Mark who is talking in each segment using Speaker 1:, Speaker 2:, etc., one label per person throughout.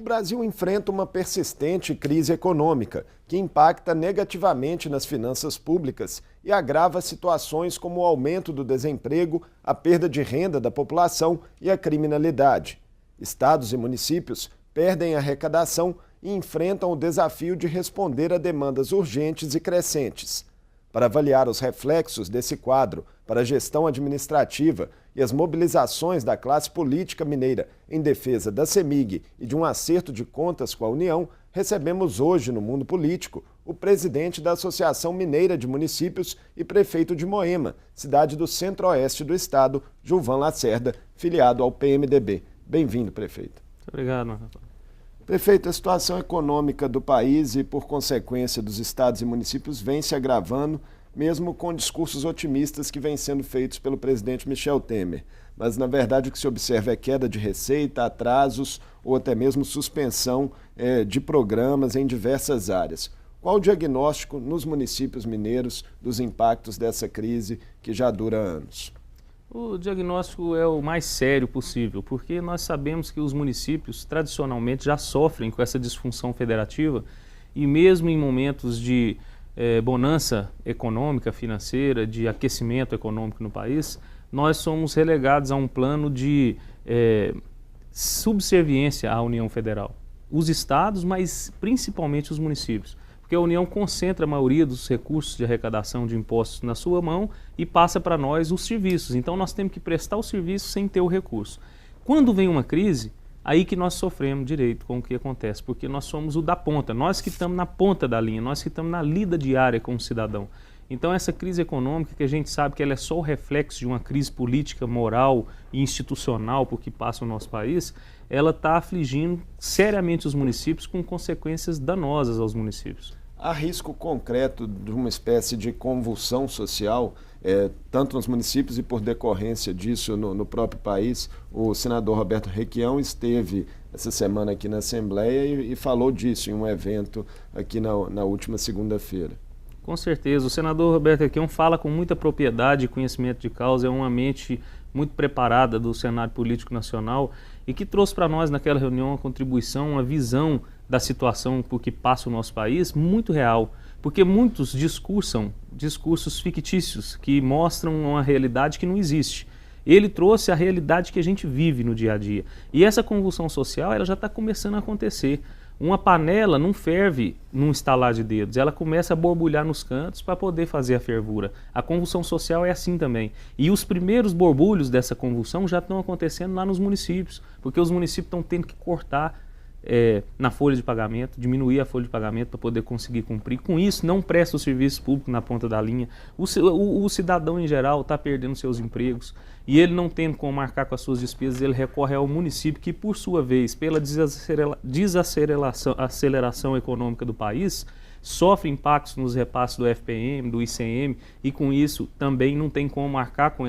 Speaker 1: Brasil enfrenta uma persistente crise econômica que impacta negativamente nas finanças públicas e agrava situações como o aumento do desemprego, a perda de renda da população e a criminalidade. Estados e municípios perdem arrecadação e enfrentam o desafio de responder a demandas urgentes e crescentes. Para avaliar os reflexos desse quadro para a gestão administrativa e as mobilizações da classe política mineira em defesa da CEMIG e de um acerto de contas com a União, recebemos hoje no Mundo Político o presidente da Associação Mineira de Municípios e prefeito de Moema, cidade do centro-oeste do estado, Gilvan Lacerda, filiado ao PMDB. Bem-vindo, prefeito.
Speaker 2: Muito obrigado, Rafael.
Speaker 1: Prefeito, a situação econômica do país e, por consequência, dos estados e municípios vem se agravando, mesmo com discursos otimistas que vêm sendo feitos pelo presidente Michel Temer. Mas, na verdade, o que se observa é queda de receita, atrasos ou até mesmo suspensão de programas em diversas áreas. Qual o diagnóstico nos municípios mineiros dos impactos dessa crise que já dura anos?
Speaker 2: O diagnóstico é o mais sério possível, porque nós sabemos que os municípios tradicionalmente já sofrem com essa disfunção federativa e mesmo em momentos de bonança econômica, financeira, de aquecimento econômico no país, nós somos relegados a um plano de subserviência à União Federal. Os estados, mas principalmente os municípios. Porque a União concentra a maioria dos recursos de arrecadação de impostos na sua mão e passa para nós os serviços. Então nós temos que prestar o serviço sem ter o recurso. Quando vem uma crise, aí que nós sofremos direito com o que acontece, porque nós somos o da ponta, nós que estamos na ponta da linha, nós que estamos na lida diária com o cidadão. Então essa crise econômica, que a gente sabe que ela é só o reflexo de uma crise política, moral e institucional por que passa o nosso país, ela está afligindo seriamente os municípios com consequências danosas aos municípios.
Speaker 1: Há risco concreto de uma espécie de convulsão social, tanto nos municípios e por decorrência disso no próprio país. O senador Roberto Requião esteve essa semana aqui na Assembleia e falou disso em um evento aqui na última segunda-feira.
Speaker 2: Com certeza, o senador Roberto Requião fala com muita propriedade e conhecimento de causa, é uma mente muito preparada do cenário político nacional e que trouxe para nós naquela reunião uma contribuição, uma visão da situação por que passa o nosso país muito real, porque muitos discursam discursos fictícios que mostram uma realidade que não existe. Ele trouxe a realidade que a gente vive no dia a dia e essa convulsão social ela já está começando a acontecer. Uma panela não ferve num estalar de dedos, ela começa a borbulhar nos cantos para poder fazer a fervura. A convulsão social é assim também. E os primeiros borbulhos dessa convulsão já estão acontecendo lá nos municípios, porque os municípios estão tendo que cortar na folha de pagamento, diminuir a folha de pagamento para poder conseguir cumprir. Com isso, não presta o serviço público na ponta da linha. O cidadão em geral está perdendo seus empregos e ele não tendo como marcar com as suas despesas, ele recorre ao município que, por sua vez, pela desaceleração econômica do país, sofre impactos nos repasses do FPM, do ICM e com isso também não tem como marcar com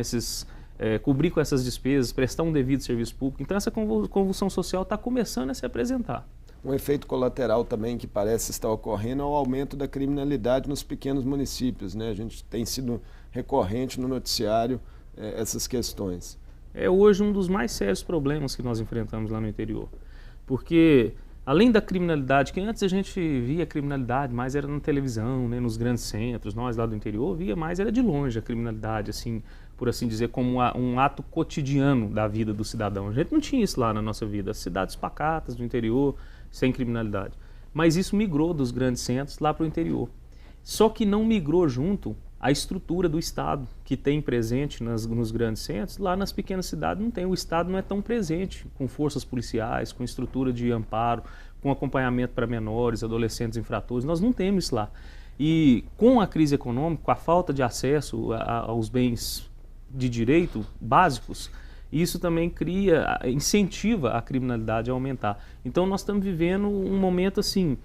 Speaker 2: cobrir com essas despesas, prestar um devido serviço público. Então essa convulsão social está começando a se apresentar.
Speaker 1: Um efeito colateral também que parece estar ocorrendo é o aumento da criminalidade nos pequenos municípios, né? A gente tem sido recorrente no noticiário essas questões.
Speaker 2: É hoje um dos mais sérios problemas que nós enfrentamos lá no interior, porque além da criminalidade, que antes a gente via criminalidade mais era na televisão, né, nos grandes centros, nós lá do interior via mais, era de longe a criminalidade, assim, por assim dizer, como um ato cotidiano da vida do cidadão. A gente não tinha isso lá na nossa vida, as cidades pacatas do interior, sem criminalidade. Mas isso migrou dos grandes centros lá para o interior. Só que não migrou junto a estrutura do Estado, que tem presente nos grandes centros, lá nas pequenas cidades não tem. O Estado não é tão presente, com forças policiais, com estrutura de amparo, com acompanhamento para menores, adolescentes infratores, nós não temos isso lá. E com a crise econômica, com a falta de acesso aos bens de direito básicos, isso também incentiva a criminalidade a aumentar. Então nós estamos vivendo um momento assim,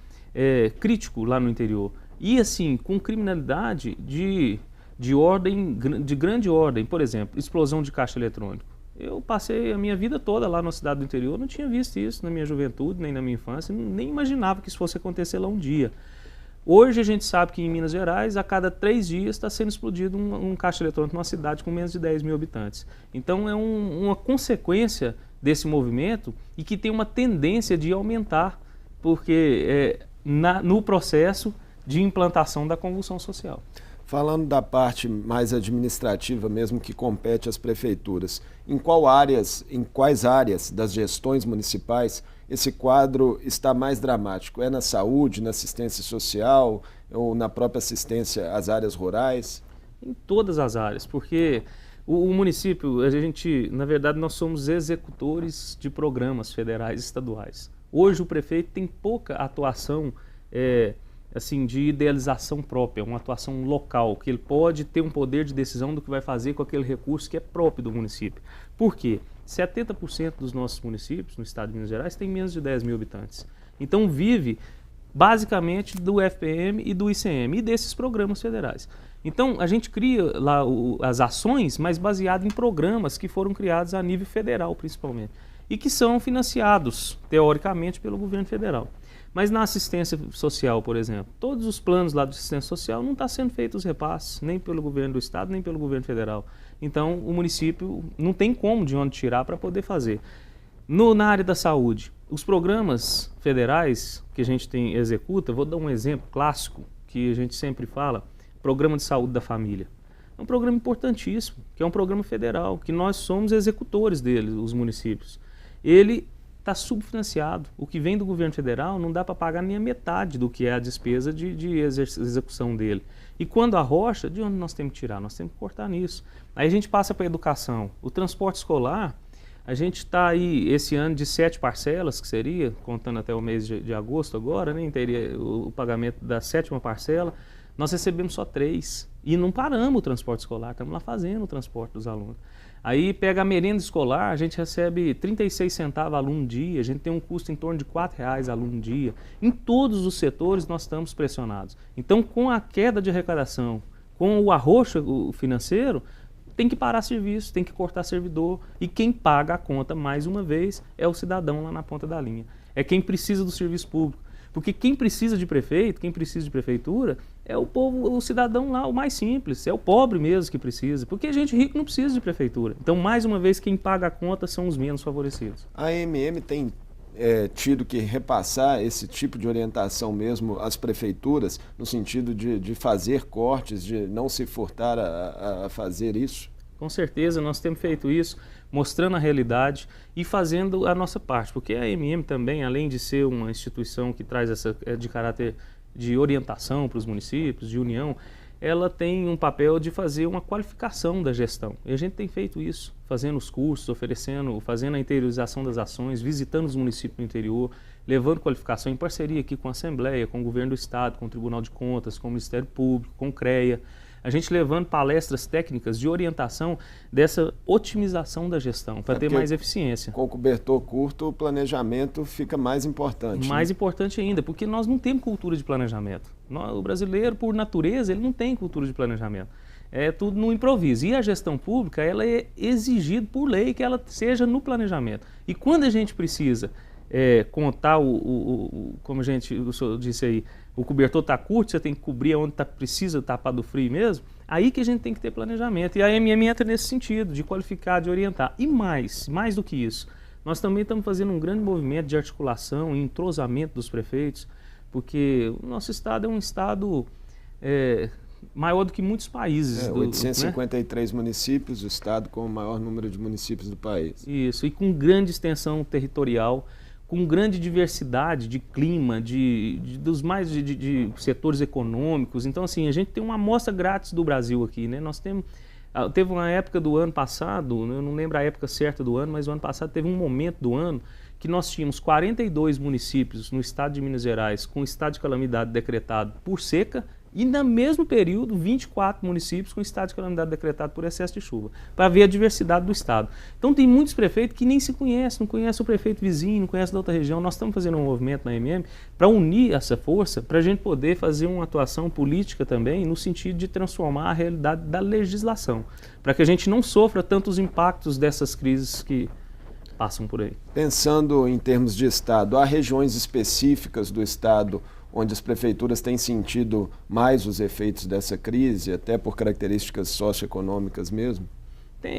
Speaker 2: crítico lá no interior. E assim, com criminalidade de grande ordem, por exemplo, explosão de caixa eletrônico. Eu passei a minha vida toda lá na cidade do interior, não tinha visto isso na minha juventude, nem na minha infância, nem imaginava que isso fosse acontecer lá um dia. Hoje a gente sabe que em Minas Gerais, a cada 3 dias está sendo explodido um caixa eletrônico numa cidade com menos de 10 mil habitantes. Então é uma consequência desse movimento e que tem uma tendência de aumentar, porque no processo de implantação da convulsão social.
Speaker 1: Falando da parte mais administrativa mesmo que compete às prefeituras, em quais áreas das gestões municipais esse quadro está mais dramático? É na saúde, na assistência social ou na própria assistência às áreas rurais?
Speaker 2: Em todas as áreas, porque o município, na verdade, nós somos executores de programas federais e estaduais. Hoje o prefeito tem pouca atuação assim, de idealização própria, uma atuação local, que ele pode ter um poder de decisão do que vai fazer com aquele recurso que é próprio do município. Por quê? 70% dos nossos municípios, no estado de Minas Gerais, tem menos de 10 mil habitantes. Então vive basicamente do FPM e do ICM e desses programas federais. Então a gente cria lá as ações, mas baseado em programas que foram criados a nível federal principalmente e que são financiados teoricamente pelo governo federal. Mas na assistência social, por exemplo, todos os planos lá de assistência social não estão sendo feitos os repasses, nem pelo governo do estado, nem pelo governo federal. Então o município não tem como de onde tirar para poder fazer. Na área da saúde, os programas federais que a gente executa, vou dar um exemplo clássico que a gente sempre fala, Programa de Saúde da Família. É um programa importantíssimo, que é um programa federal, que nós somos executores dele, os municípios. Ele está subfinanciado. O que vem do governo federal não dá para pagar nem a metade do que é a despesa de execução dele. E quando arrocha, de onde nós temos que tirar? Nós temos que cortar nisso. Aí a gente passa para a educação. O transporte escolar, a gente está aí esse ano de 7 parcelas, que seria, contando até o mês de agosto agora, né, teria o pagamento da 7ª parcela. Nós recebemos só 3 e não paramos o transporte escolar, estamos lá fazendo o transporte dos alunos. Aí pega a merenda escolar, a gente recebe 36 centavos aluno dia, a gente tem um custo em torno de R$4 aluno dia. Em todos os setores nós estamos pressionados. Então, com a queda de arrecadação, com o arroxo financeiro, tem que parar serviço, tem que cortar servidor. E quem paga a conta, mais uma vez, é o cidadão lá na ponta da linha. É quem precisa do serviço público. Porque quem precisa de prefeito, quem precisa de prefeitura, é o povo, o cidadão lá, o mais simples, é o pobre mesmo que precisa, porque gente rica não precisa de prefeitura. Então, mais uma vez, quem paga a conta são os menos favorecidos.
Speaker 1: A AMM tem tido que repassar esse tipo de orientação mesmo às prefeituras, no sentido de fazer cortes, de não se furtar a fazer isso?
Speaker 2: Com certeza, nós temos feito isso, mostrando a realidade e fazendo a nossa parte, porque a AMM também, além de ser uma instituição que traz essa de caráter de orientação para os municípios, de união, ela tem um papel de fazer uma qualificação da gestão. E a gente tem feito isso, fazendo os cursos, fazendo a interiorização das ações, visitando os municípios do interior, levando qualificação em parceria aqui com a Assembleia, com o Governo do Estado, com o Tribunal de Contas, com o Ministério Público, com o CREA. A gente levando palestras técnicas de orientação dessa otimização da gestão, para ter mais eficiência.
Speaker 1: Com o cobertor curto, o planejamento fica mais importante.
Speaker 2: Mais importante ainda, porque nós não temos cultura de planejamento. O brasileiro, por natureza, ele não tem cultura de planejamento. É tudo no improviso. E a gestão pública, ela é exigida por lei que ela seja no planejamento. E quando a gente precisa contar como o senhor disse aí, o cobertor está curto, você tem que cobrir onde precisa tapar do frio mesmo, aí que a gente tem que ter planejamento. E a AMM entra nesse sentido, de qualificar, de orientar. E mais do que isso, nós também estamos fazendo um grande movimento de articulação e entrosamento dos prefeitos, porque o nosso estado é um estado maior do que muitos países.
Speaker 1: 853 municípios, o estado com o maior número de municípios do país.
Speaker 2: Isso, e com grande extensão territorial, com grande diversidade de clima, de setores econômicos. Então, assim, a gente tem uma amostra grátis do Brasil aqui, né? Teve uma época do ano passado, eu não lembro a época certa do ano, mas o ano passado teve um momento do ano que nós tínhamos 42 municípios no estado de Minas Gerais com estado de calamidade decretado por seca e, no mesmo período, 24 municípios com estado de calamidade decretado por excesso de chuva, para ver a diversidade do estado. Então tem muitos prefeitos que nem se conhecem, não conhecem o prefeito vizinho, não conhecem da outra região. Nós estamos fazendo um movimento na AMM para unir essa força, para a gente poder fazer uma atuação política também, no sentido de transformar a realidade da legislação, para que a gente não sofra tantos impactos dessas crises que passam por aí.
Speaker 1: Pensando em termos de estado, há regiões específicas do estado onde as prefeituras têm sentido mais os efeitos dessa crise, até por características socioeconômicas mesmo?
Speaker 2: Tem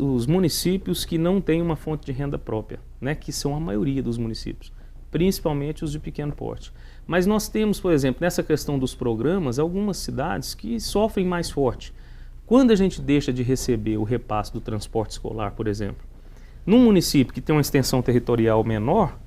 Speaker 2: os municípios que não têm uma fonte de renda própria, né, que são a maioria dos municípios, principalmente os de pequeno porte. Mas nós temos, por exemplo, nessa questão dos programas, algumas cidades que sofrem mais forte. Quando a gente deixa de receber o repasse do transporte escolar, por exemplo, num município que tem uma extensão territorial menor,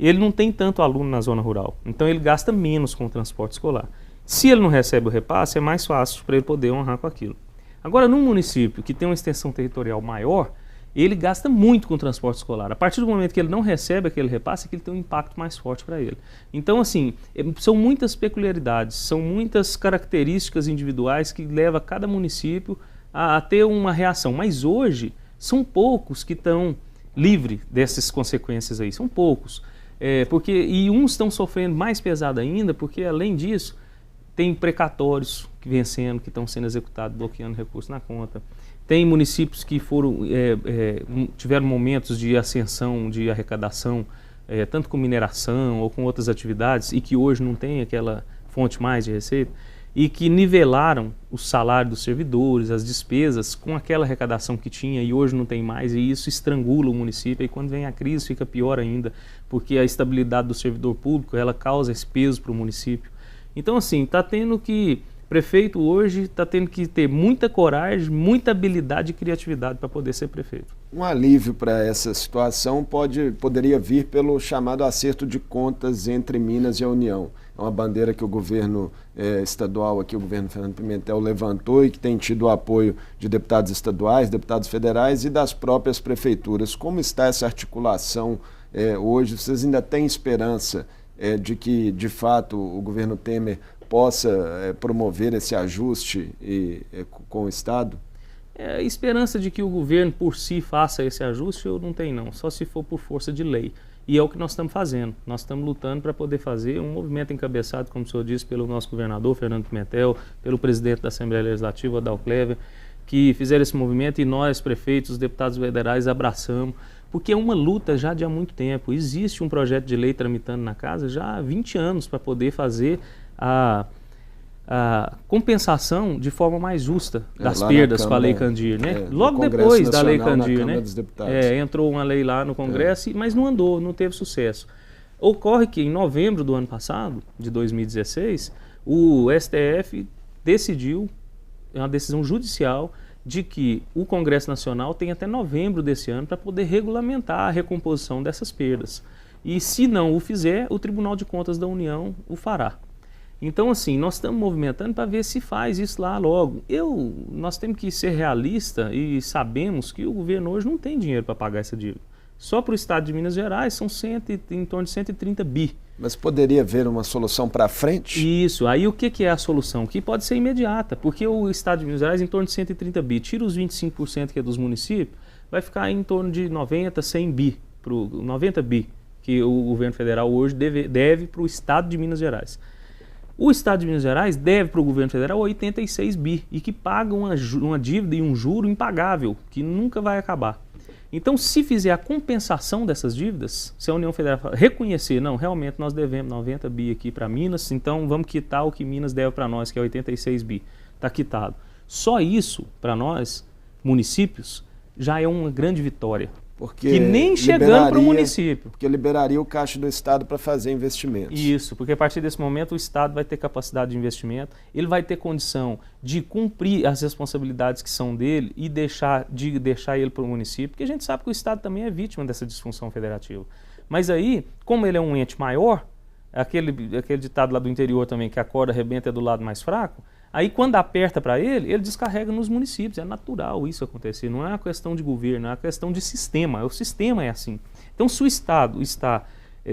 Speaker 2: ele não tem tanto aluno na zona rural, então ele gasta menos com o transporte escolar. Se ele não recebe o repasse, é mais fácil para ele poder honrar com aquilo. Agora, num município que tem uma extensão territorial maior, ele gasta muito com o transporte escolar. A partir do momento que ele não recebe aquele repasse, é que ele tem um impacto mais forte para ele. Então, assim, são muitas peculiaridades, são muitas características individuais que levam cada município a ter uma reação. Mas hoje, são poucos que estão livres dessas consequências aí, são poucos. E uns estão sofrendo mais pesado ainda, porque, além disso, tem precatórios que vencendo, que estão sendo executados, bloqueando recursos na conta. Tem municípios que tiveram momentos de ascensão, de arrecadação, tanto com mineração ou com outras atividades, e que hoje não tem aquela fonte mais de receita, e que nivelaram o salário dos servidores, as despesas, com aquela arrecadação que tinha e hoje não tem mais, e isso estrangula o município, e quando vem a crise fica pior ainda, porque a estabilidade do servidor público, ela causa esse peso para o município. Então, assim, prefeito hoje está tendo que ter muita coragem, muita habilidade e criatividade para poder ser prefeito.
Speaker 1: Um alívio para essa situação poderia vir pelo chamado acerto de contas entre Minas e a União. É uma bandeira que o governo estadual, aqui o governo Fernando Pimentel, levantou e que tem tido o apoio de deputados estaduais, deputados federais e das próprias prefeituras. Como está essa articulação hoje? Vocês ainda têm esperança de que, de fato, o governo Temer possa promover esse ajuste com o Estado?
Speaker 2: A esperança de que o governo por si faça esse ajuste eu não tenho não, só se for por força de lei. E é o que nós estamos fazendo. Nós estamos lutando para poder fazer um movimento encabeçado, como o senhor disse, pelo nosso governador, Fernando Pimentel, pelo presidente da Assembleia Legislativa, Adalto Clever, que fizeram esse movimento e nós, prefeitos, os deputados federais, abraçamos, porque é uma luta já de há muito tempo. Existe um projeto de lei tramitando na casa já há 20 anos para poder fazer a compensação de forma mais justa das perdas com a Lei Candir, né? Logo depois da Lei Candir, né? Entrou uma lei lá no Congresso, mas não andou, não teve sucesso. Ocorre que em novembro do ano passado, de 2016, o STF decidiu, é uma decisão judicial, de que o Congresso Nacional tem até novembro desse ano para poder regulamentar a recomposição dessas perdas. E se não o fizer, o Tribunal de Contas da União o fará. Então, assim, nós estamos movimentando para ver se faz isso lá logo. Nós temos que ser realistas e sabemos que o governo hoje não tem dinheiro para pagar essa dívida. Só para o estado de Minas Gerais são em torno de 130 bi.
Speaker 1: Mas poderia haver uma solução para frente?
Speaker 2: Isso. Aí o que é a solução? Que pode ser imediata, porque o estado de Minas Gerais em torno de 130 bi. Tira os 25% que é dos municípios, vai ficar em torno de 90, 100 bi, 90 bi, que o governo federal hoje deve para o estado de Minas Gerais. O Estado de Minas Gerais deve para o governo federal 86 bi e que paga uma dívida e um juro impagável, que nunca vai acabar. Então, se fizer a compensação dessas dívidas, se a União Federal reconhecer, não, realmente nós devemos 90 bi aqui para Minas, então vamos quitar o que Minas deve para nós, que é 86 bi, está quitado. Só isso, para nós, municípios, já é uma grande vitória.
Speaker 1: Porque
Speaker 2: que nem chegando para o município.
Speaker 1: Porque liberaria o caixa do Estado para fazer investimentos.
Speaker 2: Isso, porque a partir desse momento o Estado vai ter capacidade de investimento, ele vai ter condição de cumprir as responsabilidades que são dele e deixar ele para o município, porque a gente sabe que o Estado também é vítima dessa disfunção federativa. Mas aí, como ele é um ente maior, aquele ditado lá do interior também, que a corda arrebenta é do lado mais fraco, aí quando aperta para ele descarrega nos municípios. É natural isso acontecer, não é uma questão de governo, é uma questão de sistema. O sistema é assim. Então, se o Estado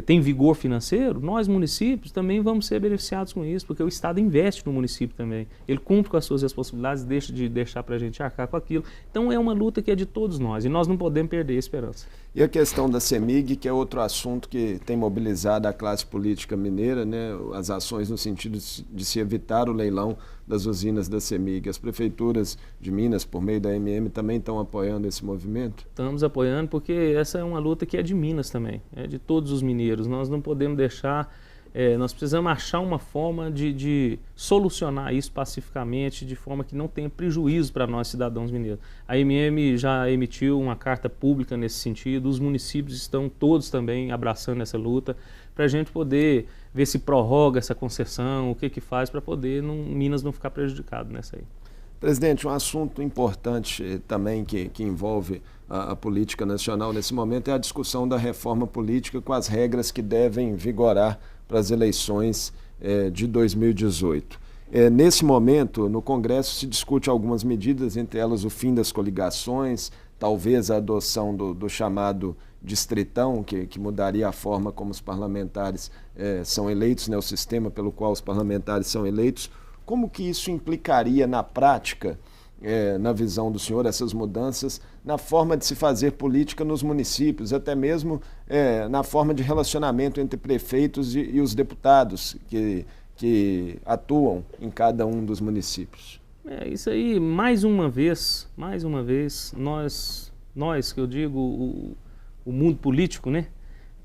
Speaker 2: tem vigor financeiro, nós municípios também vamos ser beneficiados com isso, porque o Estado investe no município também. Ele cumpre com as suas responsabilidades, deixa de deixar para a gente arcar com aquilo. Então, é uma luta que é de todos nós e nós não podemos perder a esperança.
Speaker 1: E a questão da CEMIG, que é outro assunto que tem mobilizado a classe política mineira, né? As ações no sentido de se evitar o leilão das usinas da CEMIG. As prefeituras de Minas, por meio da MM, também estão apoiando esse movimento?
Speaker 2: Estamos apoiando porque essa é uma luta que é de Minas também, é de todos os mineiros. Nós não podemos deixar nós precisamos achar uma forma de solucionar isso pacificamente, de forma que não tenha prejuízo para nós, cidadãos mineiros. A MM já emitiu uma carta pública nesse sentido, os municípios estão todos também abraçando essa luta, para a gente poder ver se prorroga essa concessão, o que faz para poder Minas não ficar prejudicado nessa aí.
Speaker 1: Presidente, um assunto importante também que envolve a política nacional nesse momento é a discussão da reforma política com as regras que devem vigorar para as eleições de 2018. Nesse momento, no Congresso se discute algumas medidas, entre elas o fim das coligações, talvez a adoção do chamado distritão, que mudaria a forma como os parlamentares são eleitos, né, o sistema pelo qual os parlamentares são eleitos. Como que isso implicaria na prática, na visão do senhor, essas mudanças, na forma de se fazer política nos municípios, até mesmo na forma de relacionamento entre prefeitos e os deputados que atuam em cada um dos municípios?
Speaker 2: Isso aí, mais uma vez, nós que eu digo, o mundo político, né,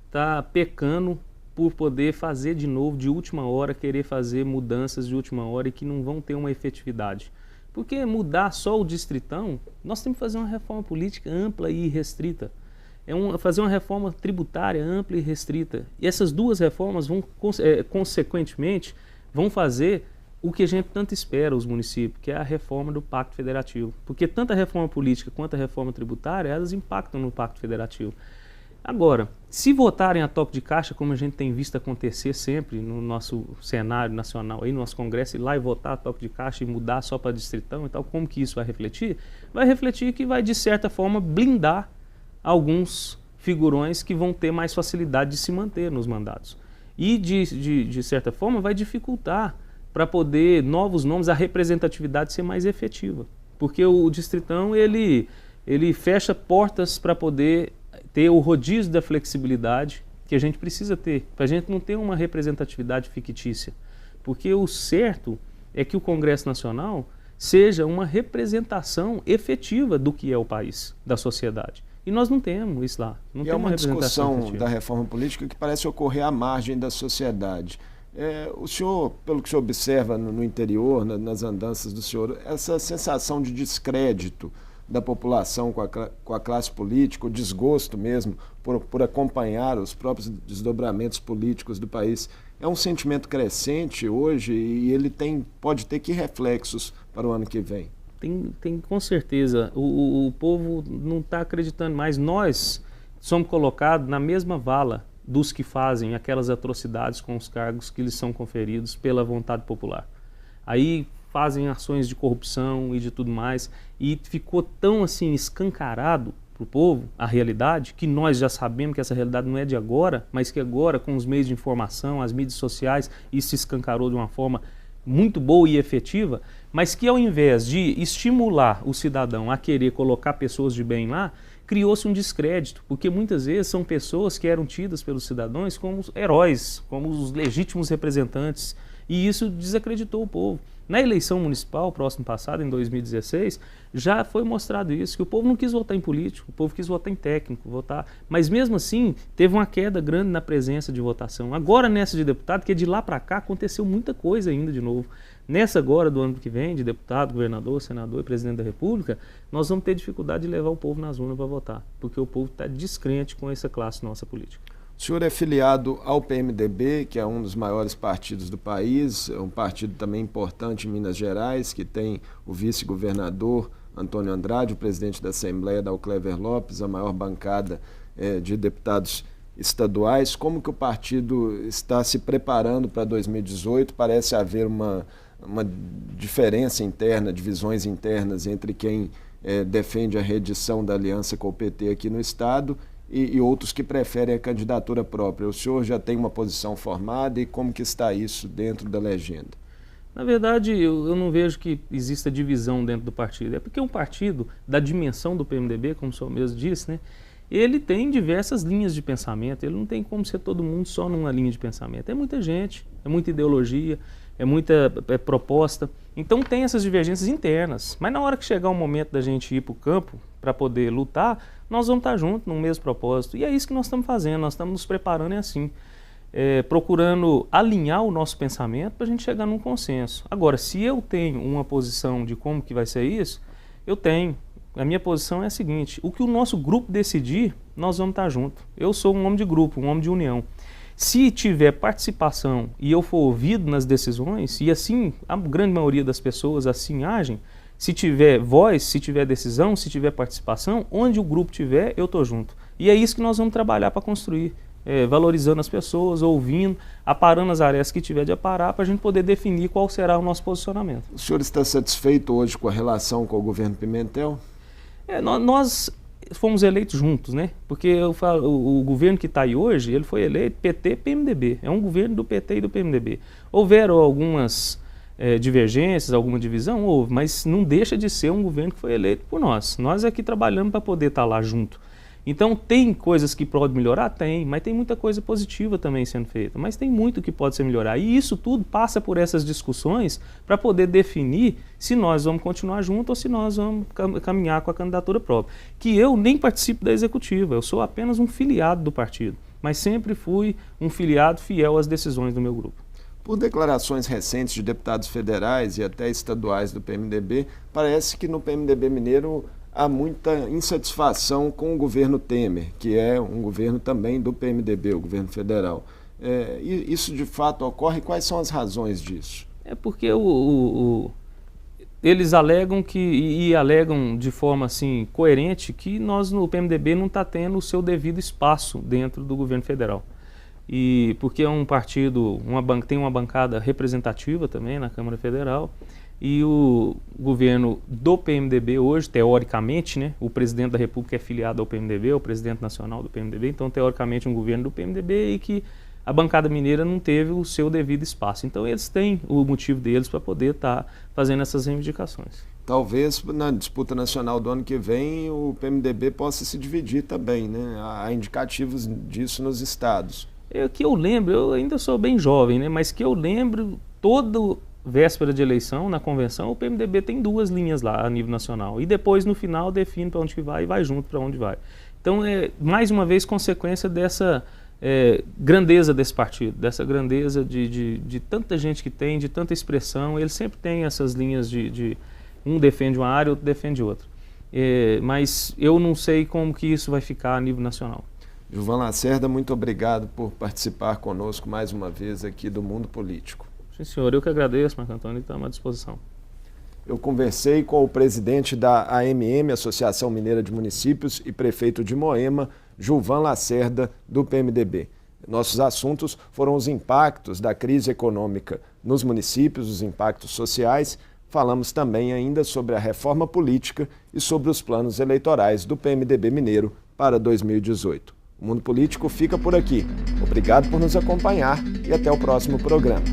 Speaker 2: está pecando por poder fazer de novo, de última hora, querer fazer mudanças de última hora e que não vão ter uma efetividade. Porque mudar só o distritão, nós temos que fazer uma reforma política ampla e restrita. Fazer uma reforma tributária ampla e restrita. E essas duas reformas vão, consequentemente, vão fazer o que a gente tanto espera, os municípios, que é a reforma do Pacto Federativo. Porque tanto a reforma política quanto a reforma tributária, elas impactam no Pacto Federativo. Agora, se votarem a toque de caixa, como a gente tem visto acontecer sempre no nosso cenário nacional, aí no nosso Congresso, ir lá e votar a toque de caixa e mudar só para distritão e tal, como que isso vai refletir? Vai refletir que vai, de certa forma, blindar alguns figurões que vão ter mais facilidade de se manter nos mandatos. E, de certa forma, vai dificultar para poder, novos nomes, a representatividade ser mais efetiva. Porque o distritão, ele fecha portas para poder ter o rodízio da flexibilidade que a gente precisa ter, para a gente não ter uma representatividade fictícia. Porque o certo é que o Congresso Nacional seja uma representação efetiva do que é o país, da sociedade. E nós não temos isso lá. Não tem uma
Speaker 1: discussão
Speaker 2: efetiva
Speaker 1: da reforma política que parece ocorrer à margem da sociedade. O senhor, pelo que o senhor observa no interior, nas andanças do senhor, essa sensação de descrédito da população com a classe política, o desgosto mesmo por acompanhar os próprios desdobramentos políticos do país, é um sentimento crescente hoje e ele pode ter que reflexos para o ano que vem?
Speaker 2: Tem com certeza. O povo não está acreditando mais. Nós somos colocados na mesma vala dos que fazem aquelas atrocidades com os cargos que lhes são conferidos pela vontade popular. Aí fazem ações de corrupção e de tudo mais, e ficou tão assim escancarado para o povo a realidade, que nós já sabemos que essa realidade não é de agora, mas que agora com os meios de informação, as mídias sociais, isso se escancarou de uma forma muito boa e efetiva, mas que ao invés de estimular o cidadão a querer colocar pessoas de bem lá, criou-se um descrédito, porque muitas vezes são pessoas que eram tidas pelos cidadãos como heróis, como os legítimos representantes, e isso desacreditou o povo. Na eleição municipal, próximo passado, em 2016, já foi mostrado isso, que o povo não quis votar em político, o povo quis votar em técnico, mas mesmo assim teve uma queda grande na presença de votação. Agora nessa de deputado, que de lá para cá aconteceu muita coisa ainda de novo. Nessa agora do ano que vem, de deputado, governador, senador e presidente da República, nós vamos ter dificuldade de levar o povo nas urnas para votar, porque o povo está descrente com essa classe nossa política.
Speaker 1: O senhor é filiado ao PMDB, que é um dos maiores partidos do país, é um partido também importante em Minas Gerais, que tem o vice-governador Antônio Andrade, o presidente da Assembleia, Clever Lopes, a maior bancada de deputados estaduais. Como que o partido está se preparando para 2018? Parece haver uma diferença interna, divisões internas entre quem defende a reedição da aliança com o PT aqui no estado e outros que preferem a candidatura própria. O senhor já tem uma posição formada e como que está isso dentro da legenda?
Speaker 2: Na verdade, eu não vejo que exista divisão dentro do partido. É porque um partido da dimensão do PMDB, como o senhor mesmo disse, né, ele tem diversas linhas de pensamento, ele não tem como ser todo mundo só numa linha de pensamento. É muita gente, é muita ideologia, é muita proposta. Então tem essas divergências internas. Mas na hora que chegar o momento da gente ir para o campo para poder lutar, nós vamos estar juntos no mesmo propósito. E é isso que nós estamos fazendo, nós estamos nos preparando assim. procurando alinhar o nosso pensamento para a gente chegar num consenso. Agora, se eu tenho uma posição de como que vai ser isso, eu tenho. A minha posição é a seguinte: o que o nosso grupo decidir, nós vamos estar junto. Eu sou um homem de grupo, um homem de união. Se tiver participação e eu for ouvido nas decisões, e assim a grande maioria das pessoas assim agem, se tiver voz, se tiver decisão, se tiver participação, onde o grupo tiver, eu estou junto. E é isso que nós vamos trabalhar para construir, valorizando as pessoas, ouvindo, aparando as arestas que tiver de aparar, para a gente poder definir qual será o nosso posicionamento.
Speaker 1: O senhor está satisfeito hoje com a relação com o governo Pimentel?
Speaker 2: Nós fomos eleitos juntos, né? Porque o governo que está aí hoje, ele foi eleito PT-PMDB. É um governo do PT e do PMDB. Houveram algumas divergências, alguma divisão? Houve, mas não deixa de ser um governo que foi eleito por nós. Nós aqui trabalhamos para poder estar lá junto. Então tem coisas que podem melhorar? Tem, mas tem muita coisa positiva também sendo feita. Mas tem muito que pode ser melhorar. E isso tudo passa por essas discussões para poder definir se nós vamos continuar juntos ou se nós vamos caminhar com a candidatura própria. Que eu nem participo da executiva, eu sou apenas um filiado do partido. Mas sempre fui um filiado fiel às decisões do meu grupo.
Speaker 1: Por declarações recentes de deputados federais e até estaduais do PMDB, parece que no PMDB mineiro há muita insatisfação com o governo Temer, que é um governo também do PMDB, o governo federal. Isso de fato ocorre? Quais são as razões disso?
Speaker 2: É porque eles alegam e alegam de forma assim coerente que nós no PMDB não está tendo o seu devido espaço dentro do governo federal. E porque é um partido, tem uma bancada representativa também na Câmara Federal, e o governo do PMDB hoje, teoricamente, né, o presidente da República é filiado ao PMDB, o presidente nacional do PMDB, então teoricamente um governo do PMDB e que a bancada mineira não teve o seu devido espaço. Então eles têm o motivo deles para poder estar fazendo essas reivindicações.
Speaker 1: Talvez na disputa nacional do ano que vem o PMDB possa se dividir também, né? Há indicativos disso nos estados.
Speaker 2: Que eu lembro, eu ainda sou bem jovem, né, mas que eu lembro, toda véspera de eleição, na convenção, o PMDB tem 2 linhas lá a nível nacional. E depois, no final, define para onde que vai e vai junto para onde vai. Então, mais uma vez, consequência dessa grandeza desse partido, dessa grandeza de tanta gente que tem, de tanta expressão. Ele sempre tem essas linhas um defende uma área, outro defende outra. Mas eu não sei como que isso vai ficar a nível nacional.
Speaker 1: Gilvan Lacerda, muito obrigado por participar conosco mais uma vez aqui do Mundo Político.
Speaker 2: Sim, senhor. Eu que agradeço, Marco Antônio, e estamos à disposição.
Speaker 1: Eu conversei com o presidente da AMM, Associação Mineira de Municípios, e prefeito de Moema, Gilvan Lacerda, do PMDB. Nossos assuntos foram os impactos da crise econômica nos municípios, os impactos sociais. Falamos também ainda sobre a reforma política e sobre os planos eleitorais do PMDB mineiro para 2018. O Mundo Político fica por aqui. Obrigado por nos acompanhar e até o próximo programa.